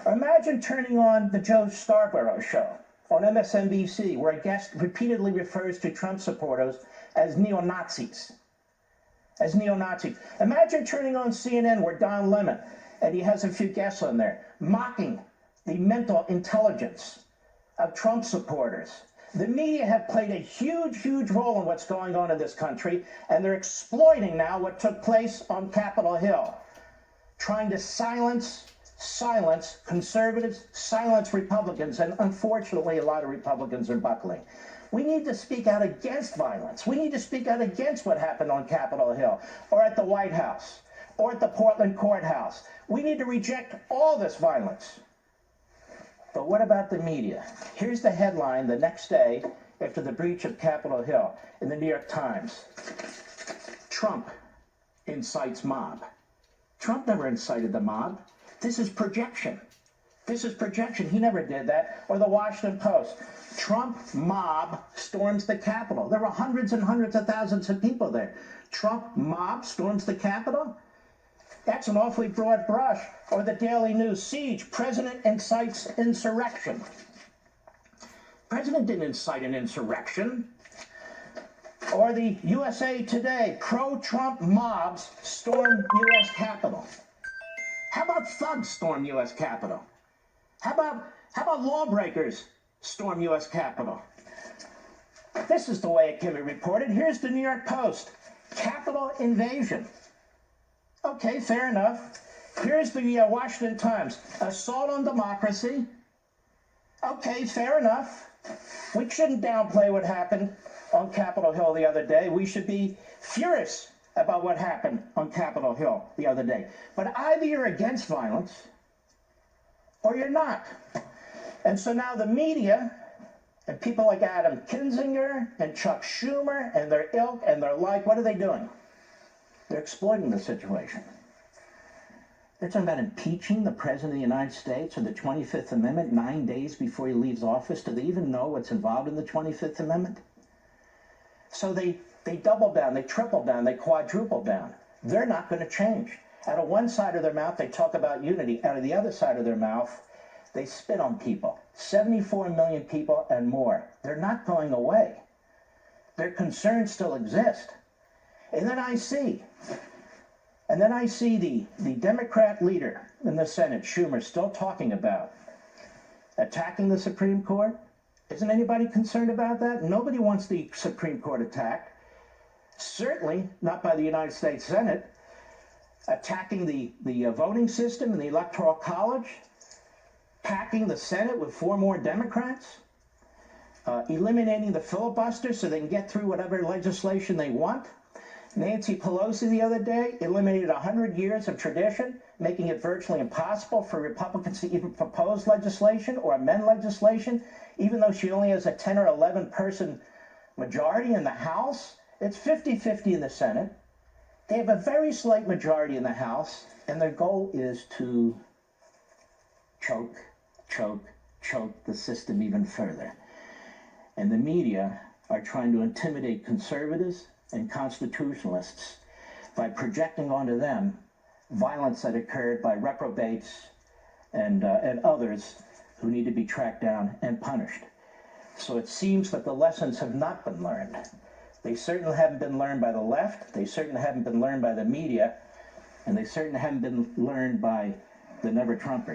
Or imagine turning on the Joe Scarborough show on MSNBC, where a guest repeatedly refers to Trump supporters as neo-Nazis. Imagine turning on CNN, where Don Lemon, and he has a few guests on there, mocking the mental intelligence of Trump supporters. The media have played a huge role in what's going on in this country, and they're exploiting now what took place on Capitol Hill, trying to silence conservatives, silence Republicans, and unfortunately a lot of Republicans are buckling. We need to speak out against violence. We need to speak out against what happened on Capitol Hill, or at the White House, or at the Portland courthouse. We need to reject all this violence. But what about the media? Here's the headline the next day after the breach of Capitol Hill in the New York Times. Trump incites mob. Trump never incited the mob. This is projection. He never did that. Or the Washington Post. Trump mob storms the Capitol. There were hundreds and hundreds of thousands of people there. Trump mob storms the Capitol? That's an awfully broad brush. Or the Daily News, siege, president incites insurrection. President didn't incite an insurrection. Or the USA Today, pro-Trump mobs storm U.S. Capitol. How about thugs storm U.S. Capitol? How about lawbreakers storm U.S. Capitol? This is the way it can be reported. Here's the New York Post, Capitol invasion. Okay, fair enough. Here's the Washington Times, assault on democracy. Okay, fair enough. We shouldn't downplay what happened on Capitol Hill the other day. We should be furious about what happened on Capitol Hill the other day. But either you're against violence or you're not. And so now the media and people like Adam Kinzinger and Chuck Schumer and their ilk and their like, what are they doing? They're exploiting the situation. They're talking about impeaching the President of the United States or the 25th Amendment 9 days before he leaves office. Do they even know what's involved in the 25th Amendment? So they double down, they triple down, they quadruple down. They're not going to change. Out of one side of their mouth, they talk about unity. Out of the other side of their mouth, they spit on people. 74 million people and more. They're not going away. Their concerns still exist. And then I see the Democrat leader in the Senate, Schumer, still talking about attacking the Supreme Court. Isn't anybody concerned about that? Nobody wants the Supreme Court attacked. Certainly not by the United States Senate. Attacking the voting system and the Electoral College. Packing the Senate with 4 more Democrats. Eliminating the filibuster so they can get through whatever legislation they want. Nancy Pelosi the other day eliminated 100 years of tradition, making it virtually impossible for Republicans to even propose legislation or amend legislation, even though she only has a 10 or 11 person majority in the House. It's 50-50 in the Senate. They have a very slight majority in the House, and their goal is to choke the system even further. And the media are trying to intimidate conservatives and constitutionalists by projecting onto them violence that occurred by reprobates and others who need to be tracked down and punished. So it seems that the lessons have not been learned. They certainly haven't been learned by the left, they certainly haven't been learned by the media, and they certainly haven't been learned by the never-Trumpers.